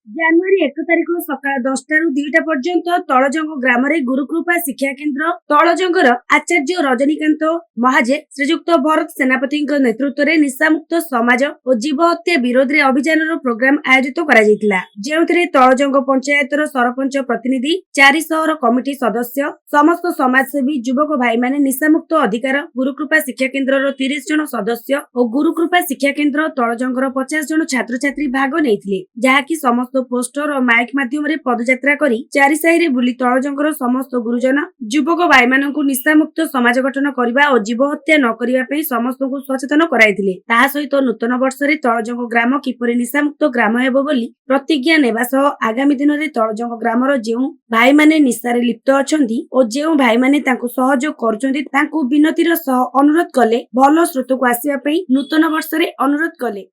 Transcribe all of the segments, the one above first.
ଜାନୁଆରୀ 1 ତାରିଖ ସକାଳ 10ଟାରୁ 2ଟା ପର୍ଯ୍ୟନ୍ତ ତଳଜଙ୍ଗ ଗ୍ରାମରେ ଗୁରୁକୃପା ଶିକ୍ଷା କେନ୍ଦ୍ର ତଳଜଙ୍ଗର ଆଚାର୍ଯ୍ୟ ରଜନୀକାନ୍ତ ମହାଜେ ଶ୍ରୀଯୁକ୍ତ ଭରତ ସେନାପତିଙ୍କ ନେତୃତ୍ୱରେ ନିଶାମୁକ୍ତ ସମାଜ ଓ ଜୀବ ହତ୍ୟା ବିରୋଧରେ ଅଭିଯାନର ପ୍ରୋଗ୍ରାମ ଆୟୋଜିତ କରାଯାଇଥିଲା, ଯେଉଁଥିରେ ତଳଜଙ୍ଗ ପଞ୍ଚାୟତର ସରପଞ୍ଚ ପ୍ରତିନିଧି, 4 ସହର କମିଟି ସଦସ୍ୟ, ସମସ୍ତ ସମାଜସେବୀ ଯୁବକ ଭାଇମାନେ ନିଶାମୁକ୍ତ ଅଧିକାର ଗୁରୁକୃପା ଶିକ୍ଷା କେନ୍ଦ୍ରର 30 ଜଣ ସଦସ୍ୟ ଓ ଗୁରୁକୃପା ଶିକ୍ଷା କେନ୍ଦ୍ର ତଳଜଙ୍ଗର 50 ଜଣ ଛାତ୍ରଛାତ୍ରୀ ଭାଗ ନେଇଥିଲେ, ଯାହାକି ସମସ୍ତ पोस्टर और माइक माध्यम पदयात्रा करी चारि साहिरे बुली तळजंगर समस्त गुरुजन युवक भाई मानकु निशामुक्त समाज गठन करबा और जीव हत्या न करिबा पई समस्तकु सचेतन कराइथिले। ताहा सहित नूतन वर्ष रे तळजंग ग्राम किपरि निशामुक्त ग्राम हेबो बोली प्रतिज्ञा नेबा सह आगामी दिन रे तळजंग ग्रामर जेउ भाई माने निशारे लिप्त अछंती और जेउ भाई माने तांकु सहयोग करचंती तांकु विनतीर सह अनुरोध कले भलो स्रोत को आसीबा पई नूतन वर्ष रे अनुरोध कले।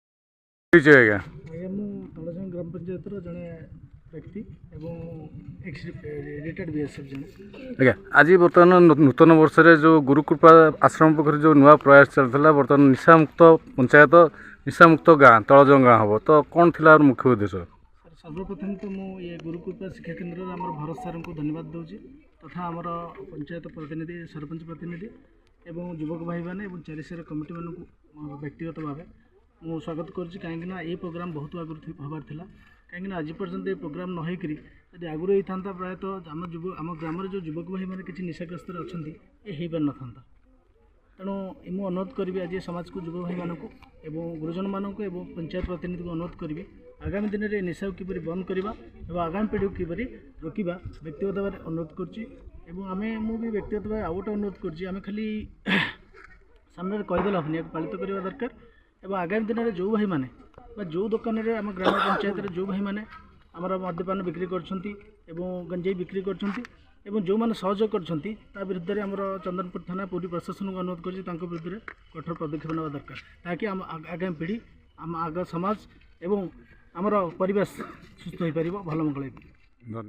तळजंग ग्राम पंचायत जड़े व्यक्ति रिटायर्ड बीएसएफ जन आज बर्तमान नूतन वर्ष रे जो गुरुकृपा आश्रम पक्ष जो नुआ प्रयास चलता बर्तमान निशामुक्त पंचायत निशामुक्त गाँ तळजंग गाँ हम तो कौन थी मुख्य उद्देश्य? सर्वप्रथम तो मुझे गुरुकृपा शिक्षा केन्द्र आम भरत सार को धन्यवाद दूसरी तथा आमर पंचायत प्रतिनिधि सरपंच प्रतिनिधि एवं युवक भाई मैंने चारिशर कमिटी मानक व्यक्तिगत भाव मु स्वागत करुँच कहीं ये प्रोग्राम बहुत आगुरी हबार था कहीं आज पर्यंत ये प्रोग्राम न होकरी यदि आगुरी होता प्रायतः आम ग्राम जो युवक भाई मैंने किसी निशाग्रस्त अच्छा ये हो पार था। तेणु मु अनुरोध करी आज समाज को युवक भाई मानक एवं गुरुजन मानक एवं पंचायत प्रतिनिधि को अनुरोध करी आगामी दिन में निशा किपरि बंद करवा और आगामी पीढ़ी को किपरि रोकवा व्यक्तिगत भाव अनुरोध करें। मुझे व्यक्तिगत भाव आउ गोटे अनुरोध करें खाली सामने कहीदेल हेनी पालित करवा दरकार एवं आगामी दिन में जो भाई मैंने जो दुकान में आम ग्राम पंचायत जो भाई मैंने आमर मद्यपान बिक्री गंजेई बिक्री कर जो मैंने सहयोग कर विरुद्ध में आमर चंदनपुर थाना पूरी प्रशासन को अनुरोध कर विरुद्ध कठोर पदक्षेप ना दरकार ताकि आम आगामी पीढ़ी आम आग समाज एवं आमर परिवेश सुस्थ हो पार भल मंगल।